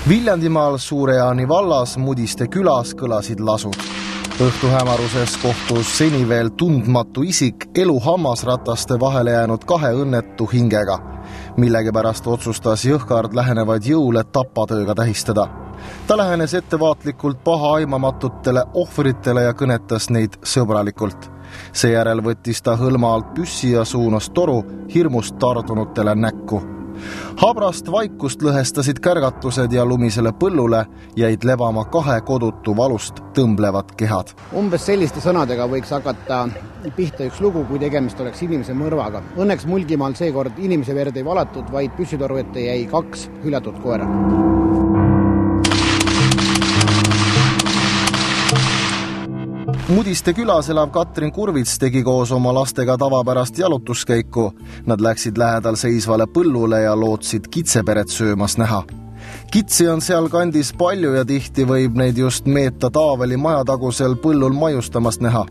Viljandimaal Suure-Jaani vallas Mudiste külas kõlasid lasud. Õhtuhämaruses kohtus seni veel tundmatu isik elu hammasrataste vahele jäänud 2 õnnetu hingega. Millegipärast otsustas Jõhkard lähenevaid jõule tapatööga tähistada. Ta lähenes ettevaatlikult paha aimamatutele ohvritele ja kõnetas neid sõbralikult. Seejärel võttis ta hõlma alt püssi ja suunas toru hirmust tardunutele näkku. Habrast vaikust lõhestasid kärgatused ja lumisele põllule jäid lebama 2 kodutu valust tõmblevad kehad. Umbes selliste sõnadega võiks hakata pihta üks lugu, kui tegemist oleks inimese mõrvaga. Õnneks Mulgimaal seekord inimese verd ei valatud, vaid püssitoru ette jäi 2 hüljatud koera. Mudiste külas elav Katrin Kurvits tegi koos oma lastega tavapärast jalutuskäiku. Nad läksid lähedal seisvale põllule ja lootsid kitseperet söömas näha. Kitsi on seal kandis palju ja tihti võib neid just Meeta Taaveli majatagusel põllul maiustamas näha.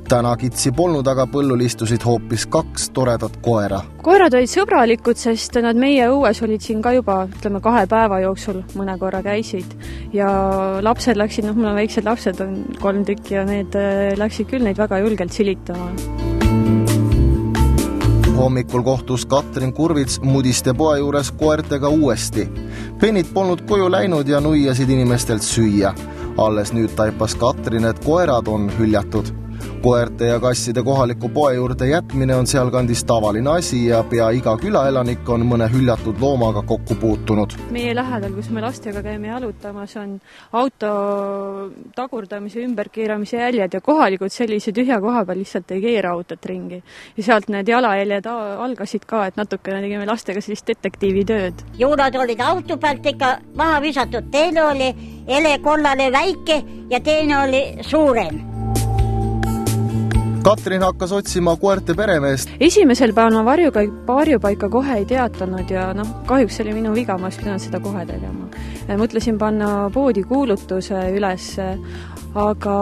Täna kitsi polnud, aga põllul istusid hoopis 2 toredat koera. Koerad olid sõbralikud, sest nad meie õues olid siin ka juba 2 päeva jooksul mõne korra käisid. Ja lapsed läksid, mul on väiksed lapsed, on 3 tükki ja need läksid küll neid väga julgelt silitama. Hommikul kohtus Katrin Kurvits Mudiste poe juures koertega uuesti. Penid polnud koju läinud ja nuiasid inimestelt süüa. Alles nüüd taipas Katrin, et koerad on hüljatud. Koerte ja kasside kohaliku poe juurde jätmine on seal kandis tavaline asi ja pea iga külaelanik on mõne hüljatud loomaga kokku puutunud. Meie lähedal, kus me lastega käime jalutamas, on auto tagurdamise ümberkeeramise jäljed ja kohalikud sellise tühja koha peal lihtsalt ei keera autot ringi. Ja sealt need jalajäljed algasid ka, et natukene tegime lastega sellist detektiivi tööd. Juulad olid auto pealt ikka maha visatud, teine oli elekollane väike ja teine oli suurem. Katrin hakkas otsima koerte peremeest. Esimesel päeval ma varjupaika kohe ei teatanud ja kahjuks oli minu viga, ma pidanud seda kohe tegema. Mõtlesin panna poodi kuulutuse üles, aga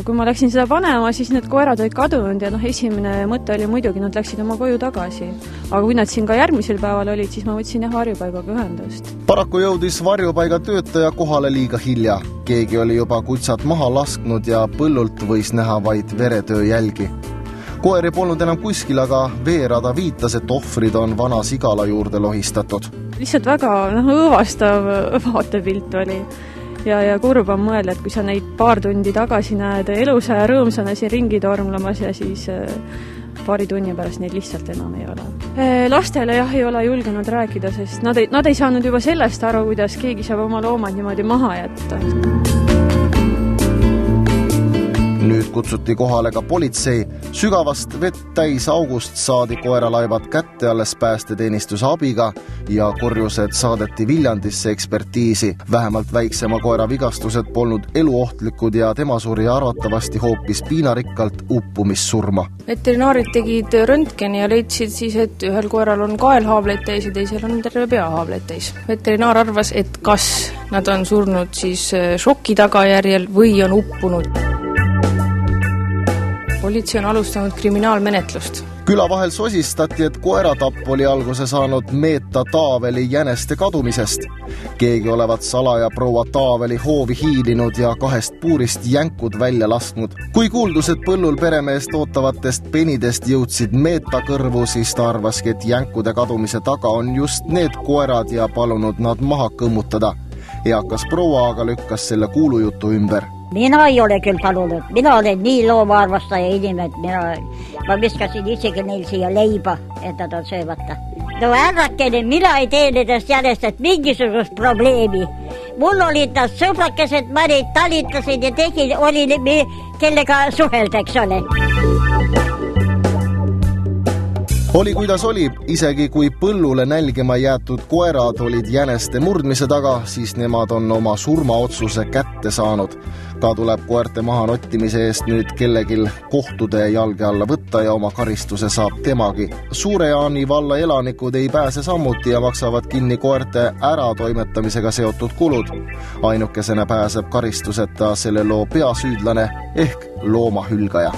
kui ma läksin seda panema, siis need koerad olid kadunud ja esimene mõte oli muidugi, nad läksid oma koju tagasi. Aga kui nad siin ka järgmisel päeval olid, siis ma võtsin varjupaigaga ühendust. Paraku jõudis varjupaiga töötaja kohale liiga hilja. Keegi oli juba kutsad maha lasknud ja põllult võis näha vaid veretöö jälgi. Koeri polnud enam kuskil, aga veerada viitas, et ohvrid on vana sigala juurde lohistatud. Lihtsalt väga õõvastav vaatepilt oli. Ja kurb on mõelda, et kui sa neid paar tundi tagasi näed elusa ja rõõmsana siin ringi tormlamas ja siis paari tunni pärast neid lihtsalt enam ei ole. Lastele ei ole julgenud rääkida, sest nad ei saanud juba sellest aru, kuidas keegi saab oma loomad niimoodi maha jätta. Nüüd kutsuti kohale ka politsei. Sügavast vett täis august saadi koeralaibad kätte alles päästeteenistuse abiga ja korjused saadeti Viljandisse ekspertiisi. Vähemalt väiksema koera vigastused polnud eluohtlikud ja tema suri arvatavasti hoopis piinarikkalt uppumissurma. Veterinaarid tegid röntgeni ja leidsid siis, et ühel koeral on kaelhaavleid täis ja teisel on terve peahaavleid täis. Veterinaar arvas, et kas nad on surnud siis šoki tagajärjel või on uppunud. Politsei on alustanud kriminaalmenetlust. Küla vahel sosistati, et koeratapp oli alguse saanud Meeta Taaveli jäneste kadumisest. Keegi olevat salaja proua Taaveli hoovi hiilinud ja 2 puurist jänkud välja lasknud. Kui kuuldused põllul peremeest ootavatest penidest jõudsid Meeta kõrvu, siis ta arvaski, et jänkude kadumise taga on just need koerad ja palunud nad maha kõmmutada. Eakas proua aga lükkas selle kuulujutu ümber. Mina ei ole küll palunud. Mina olen nii loomaarvastaja inimene, et ma viskasin isegi neil siia leiba, et nad on söömata. No ärrakene, mina ei tee nendest järjest mingisugust probleemi. Mul olid nad sõbrakesed, ma neid talitasin ja tegin, oli kellega suhelda, eks ole. Oli kuidas oli, isegi kui põllule nälgima jäetud koerad olid jäneste murdmise taga, siis nemad on oma surmaotsuse kätte saanud. Ka tuleb koerte maha nottimise eest nüüd kellegil kohtude jalge alla võtta ja oma karistuse saab temagi. Suure-Jaani valla elanikud ei pääse sammuti ja maksavad kinni koerte äratoimetamisega seotud kulud. Ainukesena pääseb karistuseta selle loo peasüüdlane ehk loomahülgaja.